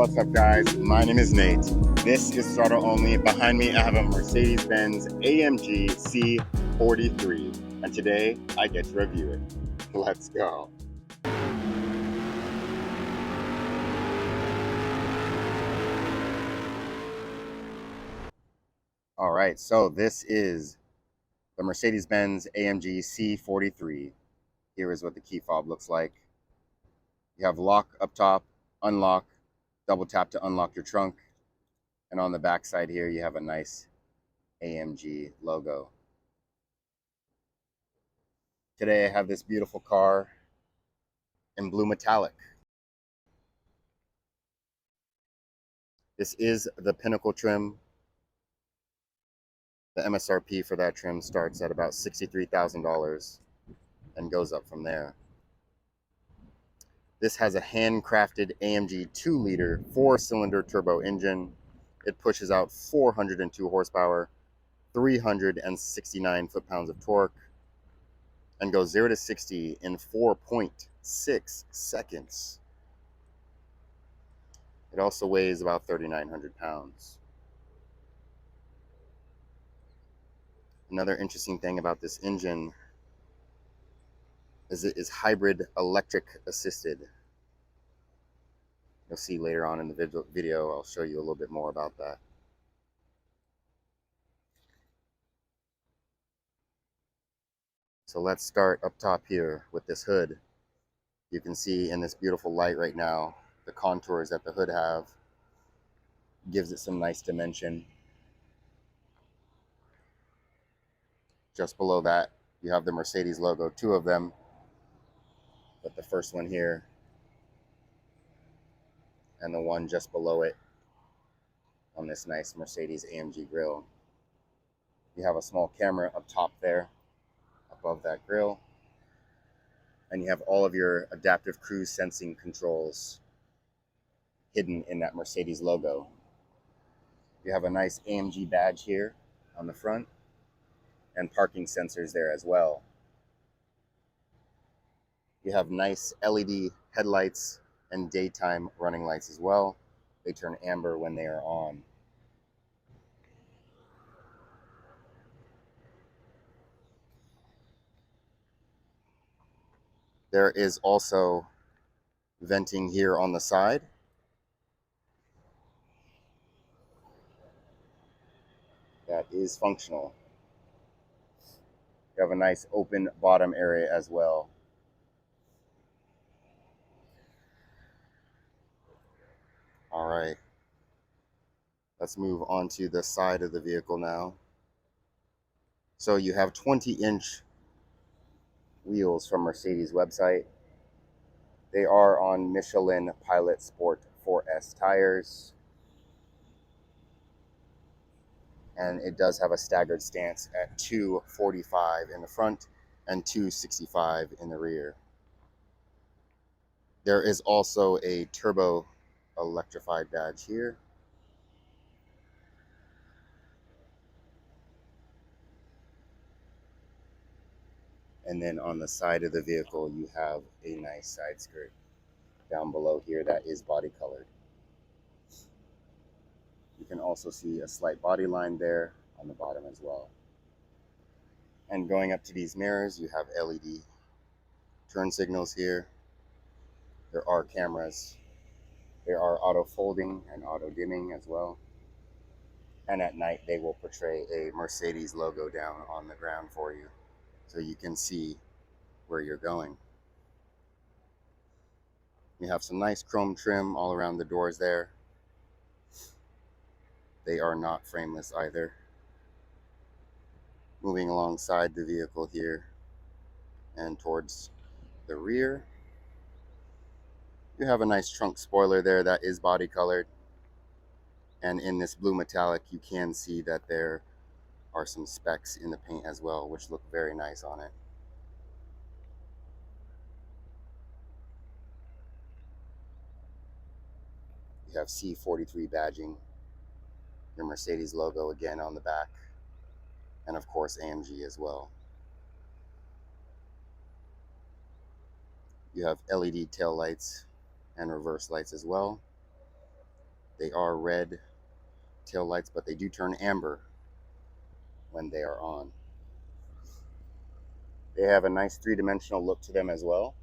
What's up, guys? My name is Nate. This is Starter Only. Behind me, I have a Mercedes Benz AMG C43, and today I get to review it. Let's go. All right, so this is the Mercedes Benz AMG C43. Here is what the key fob looks like. You have lock up top, unlock, double tap to unlock your trunk, and on the back side here you have a nice AMG logo. Today I have this beautiful car in blue metallic. This is the Pinnacle trim. The MSRP for that trim starts at about $63,000 and goes up from there. This has a handcrafted AMG 2-liter 4-cylinder turbo engine. It pushes out 402 horsepower, 369 foot-pounds of torque, and goes 0 to 60 in 4.6 seconds. It also weighs about 3,900 pounds. Another interesting thing about this engine is it is hybrid electric assisted. You'll see later on in the video, I'll show you a little bit more about that. So let's start up top here with this hood. You can see in this beautiful light right now, the contours that the hood have gives it some nice dimension. Just below that, you have the Mercedes logo, 2 of them, but the first one here and the one just below it on this nice Mercedes AMG grille. You have a small camera up top there, above that grille, and you have all of your adaptive cruise sensing controls hidden in that Mercedes logo. You have a nice AMG badge here on the front and parking sensors there as well. You have nice LED headlights and daytime running lights as well. They turn amber when they are on. There is also venting here on the side. That is functional. You have a nice open bottom area as well. All right, let's move on to the side of the vehicle now. So you have 20-inch wheels from Mercedes website. They are on Michelin Pilot Sport 4S tires. And it does have a staggered stance at 245 in the front and 265 in the rear. There is also a turbo electrified badge here. And then on the side of the vehicle, you have a nice side skirt down below here that is body colored. You can also see a slight body line there on the bottom as well. And going up to these mirrors, you have LED turn signals here. There are cameras. There are auto folding and auto dimming as well. And at night, they will portray a Mercedes logo down on the ground for you, so you can see where you're going. You have some nice chrome trim all around the doors there. They are not frameless either. Moving alongside the vehicle here and towards the rear, you have a nice trunk spoiler there that is body colored. And in this blue metallic, you can see that there are some specks in the paint as well, which look very nice on it. You have C43 badging, your Mercedes logo again on the back, and of course AMG as well. You have LED tail lights and reverse lights as well. They are red tail lights, but they do turn amber when they are on. They have a nice three-dimensional look to them as well.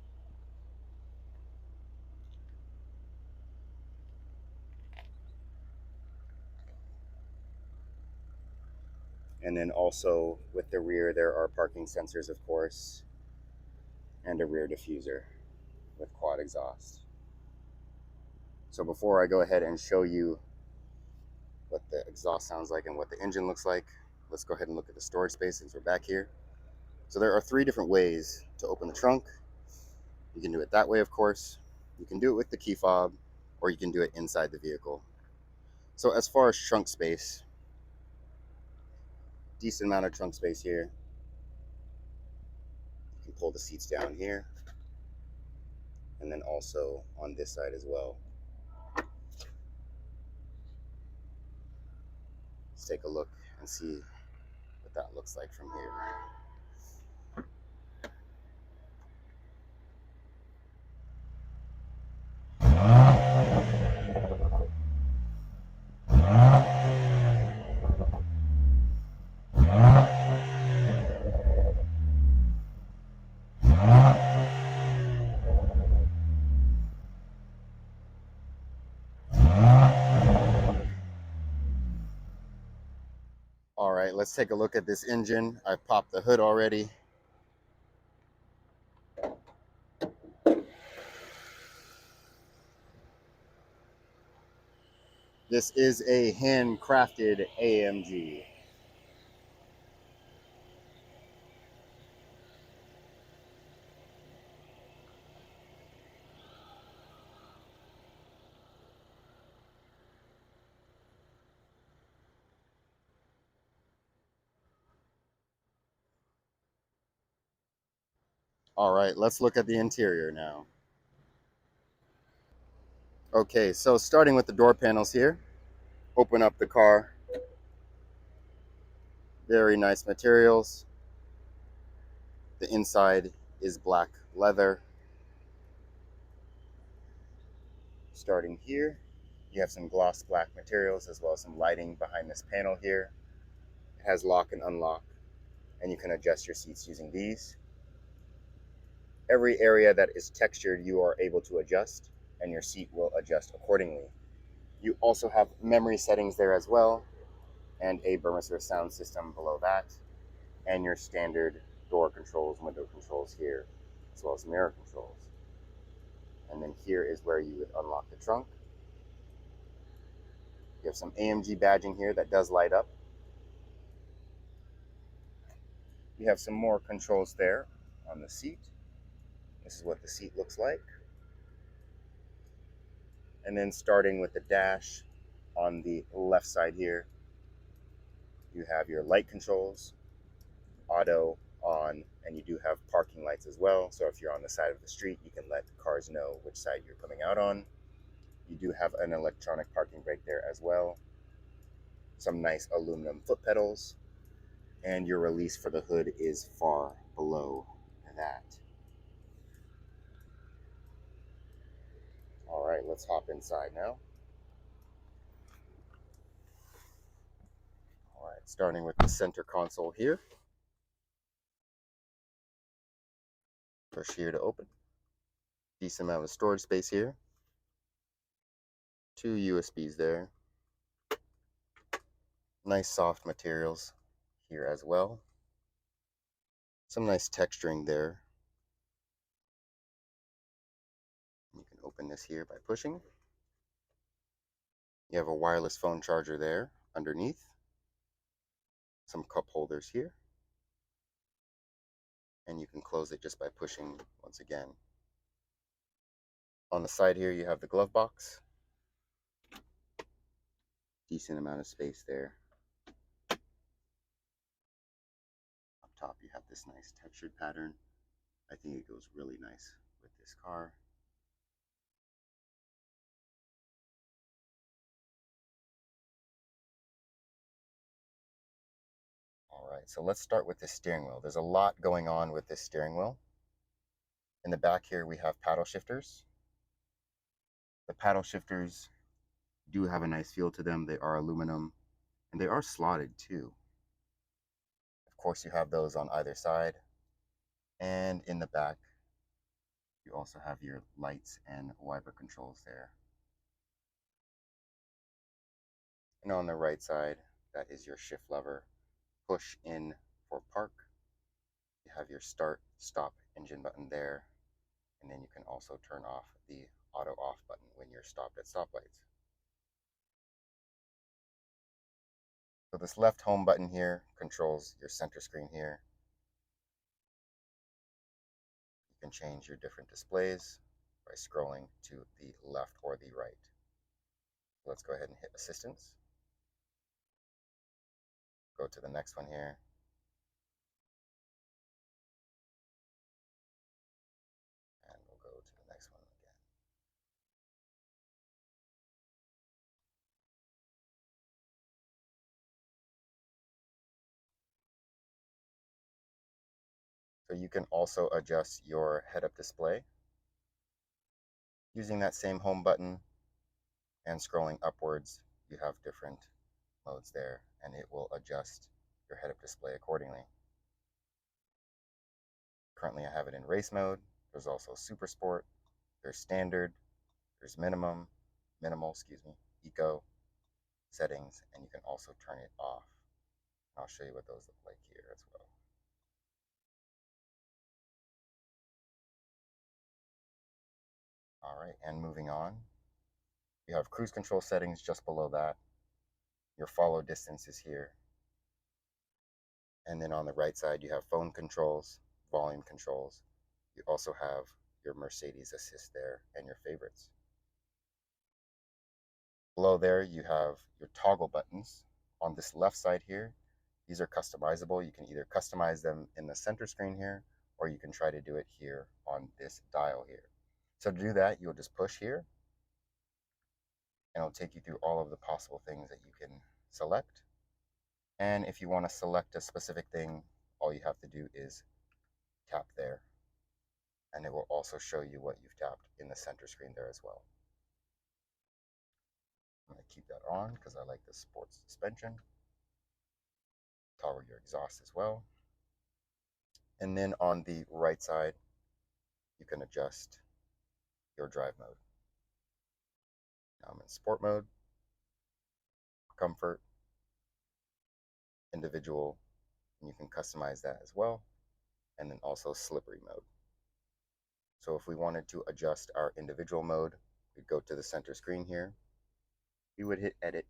And then also with the rear, there are parking sensors, of course, and a rear diffuser with quad exhaust. So before I go ahead and show you what the exhaust sounds like and what the engine looks like, let's go ahead and look at the storage space since we're back here. So there are 3 different ways to open the trunk. You can do it that way, of course. You can do it with the key fob, or you can do it inside the vehicle. So as far as trunk space, decent amount of trunk space here. You can pull the seats down here, and then also on this side as well. Let's take a look and see what that looks like from here. All right, let's take a look at this engine. I've popped the hood already. This is a handcrafted AMG. All right, let's look at the interior now. Okay, so starting with the door panels here, open up the car. Very nice materials. The inside is black leather. Starting here, you have some gloss black materials as well as some lighting behind this panel here. It has lock and unlock, and you can adjust your seats using these. Every area that is textured, you are able to adjust, and your seat will adjust accordingly. You also have memory settings there as well, and a Burmester sound system below that, and your standard door controls, window controls here, as well as mirror controls. And then here is where you would unlock the trunk. You have some AMG badging here that does light up. You have some more controls there on the seat. This is what the seat looks like. And then starting with the dash on the left side here, you have your light controls, auto, on, and you do have parking lights as well. So if you're on the side of the street, you can let cars know which side you're coming out on. You do have an electronic parking brake there as well. Some nice aluminum foot pedals, and your release for the hood is far below that. All right, let's hop inside now. All right, starting with the center console here. Push here to open. Decent amount of storage space here. 2 USBs there. Nice soft materials here as well. Some nice texturing there. You can open this here by pushing. You have a wireless phone charger there underneath. Some cup holders here. And you can close it just by pushing once again. On the side here, you have the glove box. Decent amount of space there. Up top, you have this nice textured pattern. I think it goes really nice with this car. All right, so let's start with the steering wheel. There's a lot going on with this steering wheel. In the back here, we have paddle shifters. The paddle shifters do have a nice feel to them. They are aluminum and they are slotted too. Of course, you have those on either side, and in the back you also have your lights and wiper controls there. And on the right side, that is your shift lever. Push in for park. You have your start, stop engine button there, and then you can also turn off the auto off button when you're stopped at stoplights. So this left home button here controls your center screen here. You can change your different displays by scrolling to the left or the right. Let's go ahead and hit assistance. Go to the next one here. And we'll go to the next one again. So you can also adjust your head-up display using that same home button, and scrolling upwards, you have different modes there, and it will adjust your head-up display accordingly. Currently I have it in race mode. There's also super sport, there's standard, there's minimal, eco settings, and you can also turn it off. I'll show you what those look like here as well. All right, and moving on, you have cruise control settings just below that. Your follow distance is here. And then on the right side, you have phone controls, volume controls. You also have your Mercedes Assist there and your favorites. Below there, you have your toggle buttons. On this left side here, these are customizable. You can either customize them in the center screen here, or you can try to do it here on this dial here. So to do that, you'll just push here, and it'll take you through all of the possible things that you can select. And if you want to select a specific thing, all you have to do is tap there, and it will also show you what you've tapped in the center screen there as well. I'm going to keep that on because I like the sports suspension. Toggle your exhaust as well. And then on the right side, you can adjust your drive mode. Now I'm in sport mode, comfort, individual, and you can customize that as well. And then also slippery mode. So if we wanted to adjust our individual mode, we'd go to the center screen here. We would hit edit.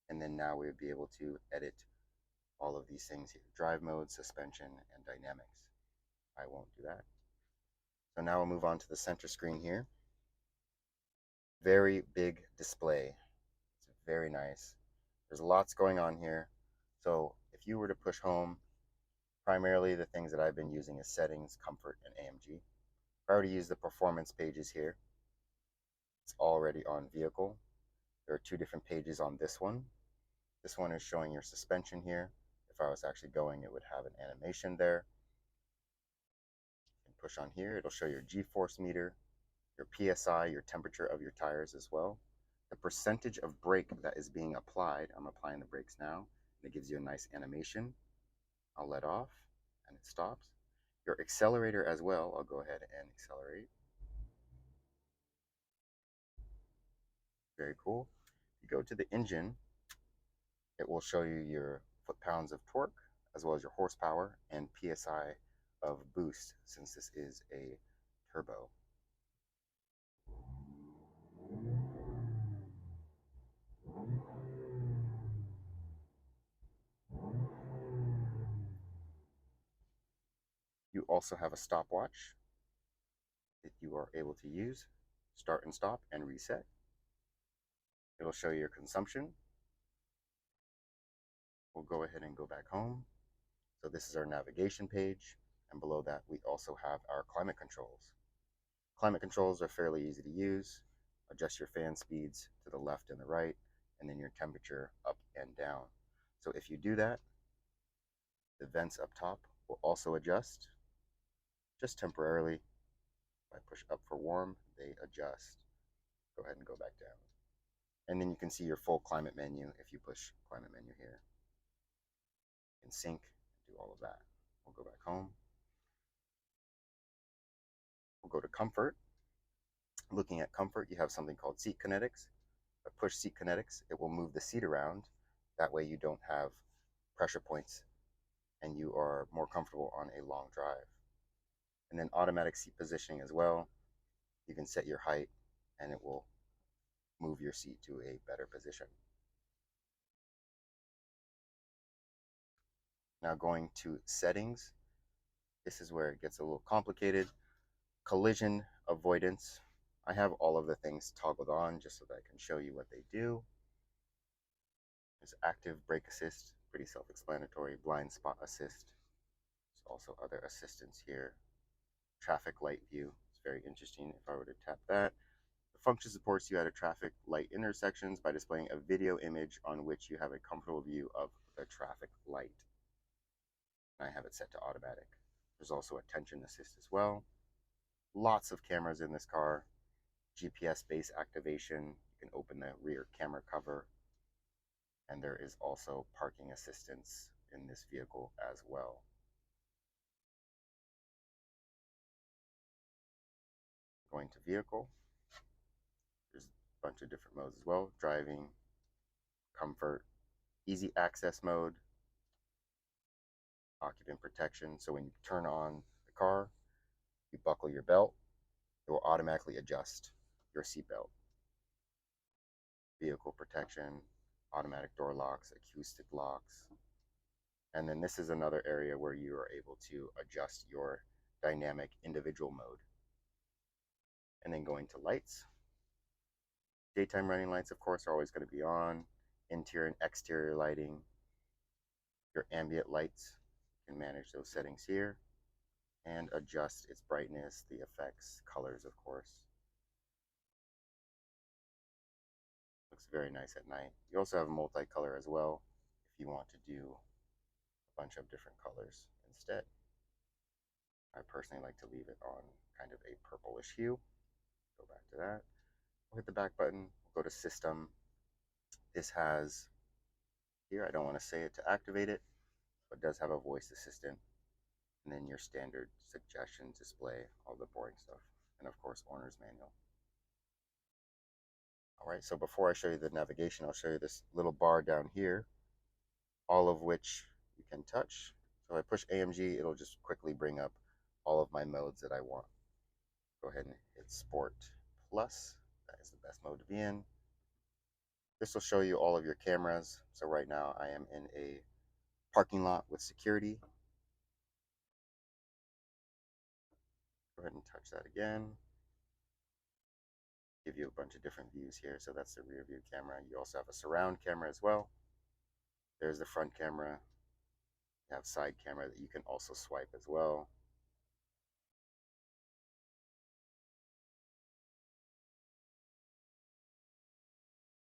And then now we would be able to edit all of these things here: drive mode, suspension, and dynamics. I won't do that. So now we'll move on to the center screen here. Very big display. It's very nice. There's lots going on here. So if you were to push home, primarily the things that I've been using is settings, comfort, and AMG. If I were to use the performance pages here, it's already on vehicle. There are two different pages on this one. This one is showing your suspension here. If I was actually going, it would have an animation there. You can push on here, it'll show your G-force meter, your PSI, your temperature of your tires as well. The percentage of brake that is being applied. I'm applying the brakes now, and it gives you a nice animation. I'll let off, and it stops. Your accelerator as well, I'll go ahead and accelerate. Very cool. If you go to the engine, it will show you your foot-pounds of torque, as well as your horsepower and PSI of boost, since this is a turbo. You also have a stopwatch that you are able to use, start and stop and reset. It'll show you your consumption. We'll go ahead and go back home. So this is our navigation page, and below that we also have our climate controls. Climate controls are fairly easy to use. Adjust your fan speeds to the left and the right, and then your temperature up and down. So if you do that, the vents up top will also adjust, just temporarily. If I push up for warm, they adjust. Go ahead and go back down. And then you can see your full climate menu if you push climate menu here. You can sync, do all of that. We'll go back home. We'll go to comfort. Looking at comfort, you have something called seat kinetics. If I push seat kinetics, it will move the seat around. That way you don't have pressure points and you are more comfortable on a long drive. And then automatic seat positioning as well. You can set your height and it will move your seat to a better position. Now going to settings, this is where it gets a little complicated. Collision avoidance. I have all of the things toggled on just so that I can show you what they do. There's active brake assist, pretty self-explanatory. Blind spot assist. There's also other assistance here. Traffic light view. It's very interesting if I were to tap that. The function supports you at a traffic light intersections by displaying a video image on which you have a comfortable view of the traffic light. And I have it set to automatic. There's also attention assist as well. Lots of cameras in this car. GPS base activation. You can open the rear camera cover. And there is also parking assistance in this vehicle as well. Going to vehicle. There's a bunch of different modes as well. Driving, comfort, easy access mode, occupant protection. So when you turn on the car, you buckle your belt, it will automatically adjust your seatbelt. Vehicle protection, automatic door locks, acoustic locks. And then this is another area where you are able to adjust your dynamic individual mode. And then going to lights. Daytime running lights, of course, are always going to be on. Interior and exterior lighting. Your ambient lights, you can manage those settings here. And adjust its brightness, the effects, colors, of course. Looks very nice at night. You also have multicolor as well if you want to do a bunch of different colors instead. I personally like to leave it on kind of a purplish hue. Go back to that. We'll hit the back button. We'll go to system. This has here, I don't want to say it to activate it, but it does have a voice assistant. And then your standard suggestions display, all the boring stuff. And of course, owner's manual. All right, so before I show you the navigation, I'll show you this little bar down here, all of which you can touch. So if I push AMG, it'll just quickly bring up all of my modes that I want. Go ahead and hit Sport Plus. That is the best mode to be in. This will show you all of your cameras. So right now I am in a parking lot with security. Go ahead and touch that again. Give you a bunch of different views here. So that's the rear view camera. You also have a surround camera as well. There's the front camera. You have side camera that you can also swipe as well.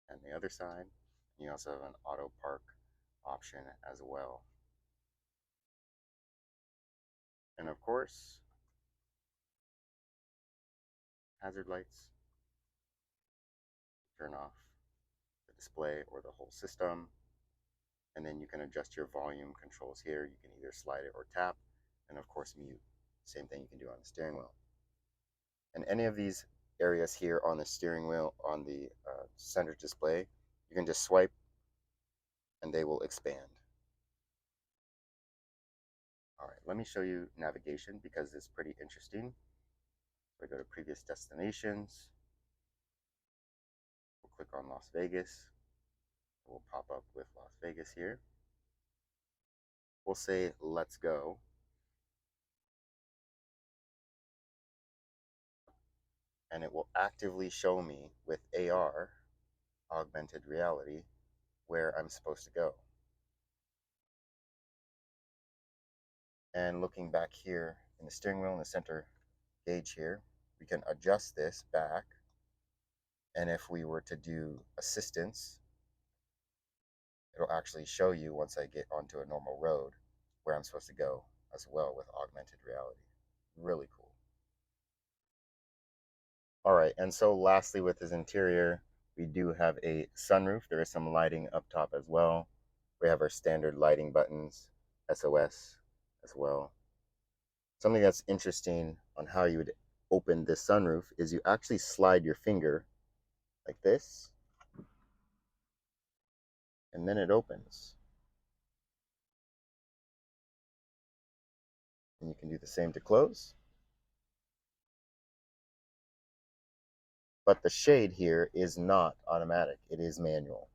And the other side. You also have an auto park option as well. And of course, hazard lights. Turn off the display or the whole system. And then you can adjust your volume controls here. You can either slide it or tap, and of course mute. Same thing you can do on the steering wheel. And any of these areas here on the steering wheel, on the center display, you can just swipe and they will expand. All right, let me show you navigation because it's pretty interesting. So I go to previous destinations. We'll click on Las Vegas. We'll pop up with Las Vegas here. We'll say, let's go. And it will actively show me with AR, augmented reality, where I'm supposed to go. And looking back here in the steering wheel in the center gauge here, we can adjust this back. And if we were to do assistance, it'll actually show you once I get onto a normal road where I'm supposed to go as well with augmented reality. Really cool. All right, and so lastly with this interior, we do have a sunroof. There is some lighting up top as well. We have our standard lighting buttons, SOS as well. Something that's interesting on how you would open this sunroof is you actually slide your finger like this, and then it opens. And you can do the same to close. But the shade here is not automatic, it is manual.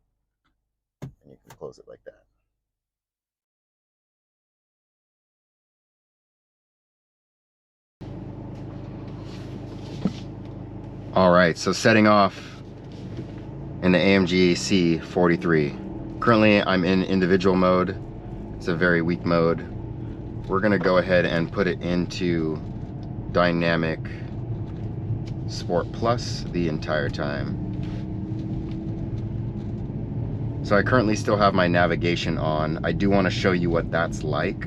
And you can close it like that. All right, so setting off in the AMG C43. Currently I'm in individual mode. It's a very weak mode. We're gonna go ahead and put it into dynamic Sport Plus the entire time. So I currently still have my navigation on. I do want to show you what that's like.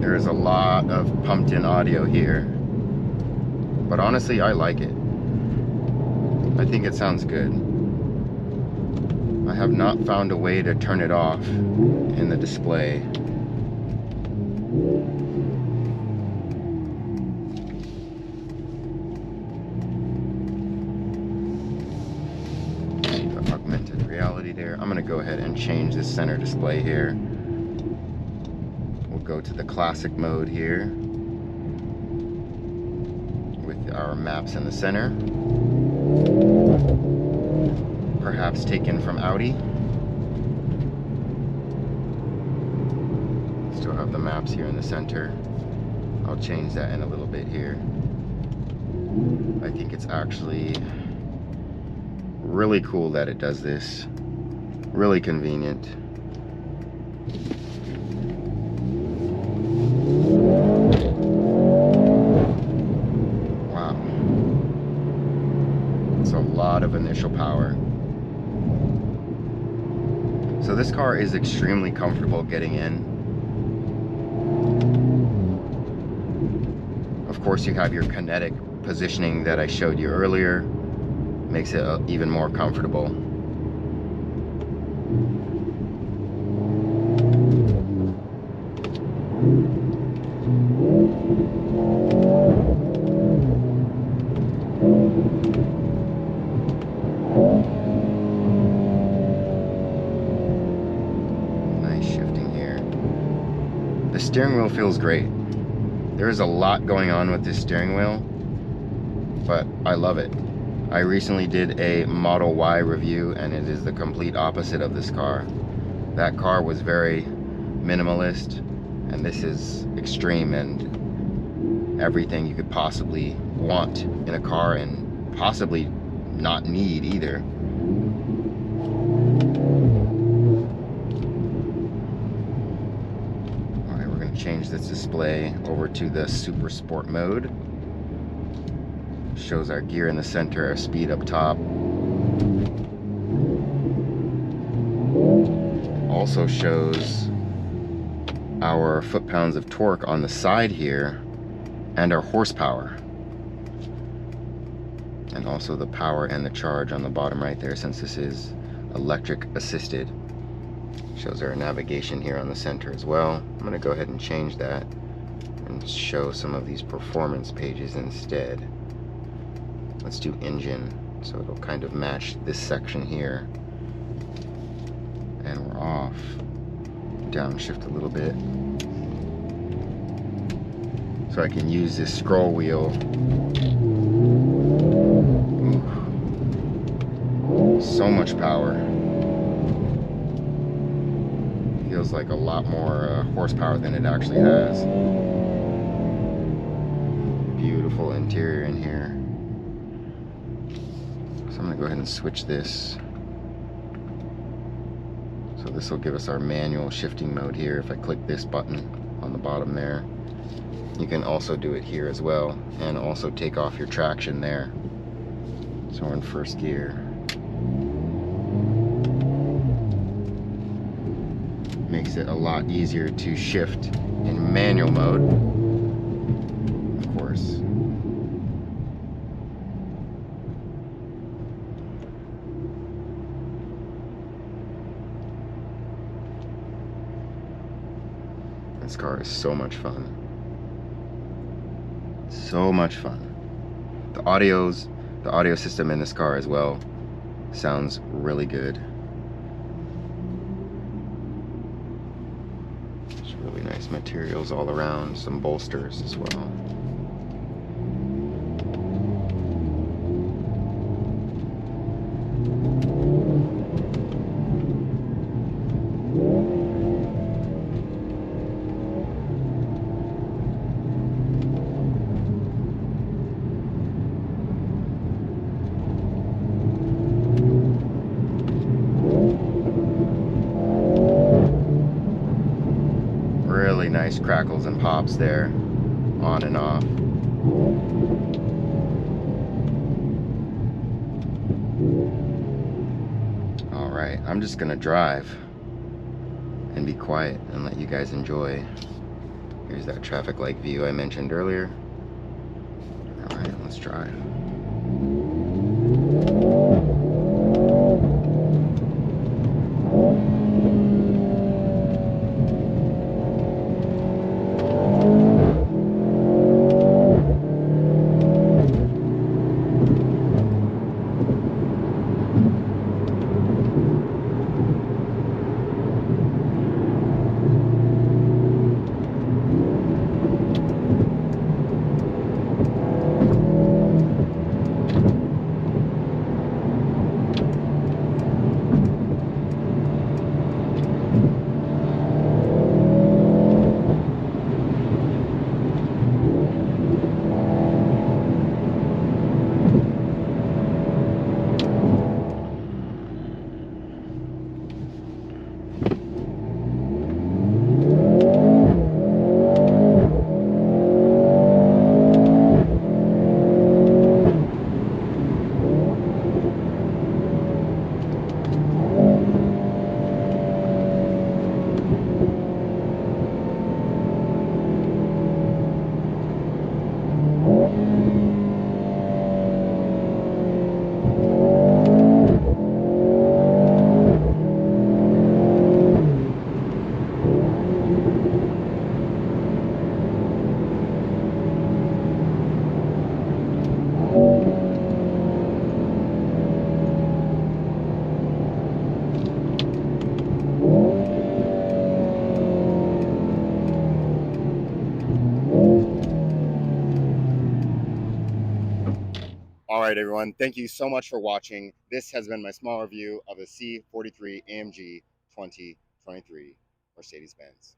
There's a lot of pumped in audio here, but honestly I like it. I think it sounds good. I have not found a way to turn it off in the display. The augmented reality there. I'm gonna go ahead and change the center display here. We'll go to the classic mode here with our maps in the center. Perhaps taken from Audi. Still have the maps here in the center. I'll change that in a little bit here. I think it's actually really cool that it does this. Really convenient. Wow. It's a lot of initial power. So this car is extremely comfortable getting in. Of course, you have your kinetic positioning that I showed you earlier. Makes it even more comfortable. The steering wheel feels great. There is a lot going on with this steering wheel, but I love it. I recently did a Model Y review and it is the complete opposite of this car. That car was very minimalist and this is extreme and everything you could possibly want in a car and possibly not need either. Change this display over to the Super Sport mode. Shows our gear in the center, our speed up top. Also shows our foot-pounds of torque on the side here and our horsepower. And also the power and the charge on the bottom right there, since this is electric assisted. Shows our navigation here on the center as well. I'm going to go ahead and change that and show some of these performance pages instead. Let's do engine, so it'll kind of match this section here. And we're off. Downshift a little bit. So I can use this scroll wheel. Ooh. So much power. Feels like a lot more horsepower than it actually has. Beautiful interior in here. So I'm gonna go ahead and switch this so So this will give us our manual shifting mode here. If I click this button on the bottom there, you can also do it here as well, and also take off your traction there. So we're in first gear. Makes it a lot easier to shift in manual mode, of course. This car is so much fun. So much fun. The audio system in this car as well sounds really good. There's really nice materials all around, some bolsters as well. Really nice crackles and pops there, on and off. Alright, I'm just gonna drive and be quiet and let you guys enjoy. Here's that traffic light view I mentioned earlier. Alright, let's drive. All right, everyone. Thank you so much for watching. This has been my small review of the C43 AMG 2023 Mercedes Benz.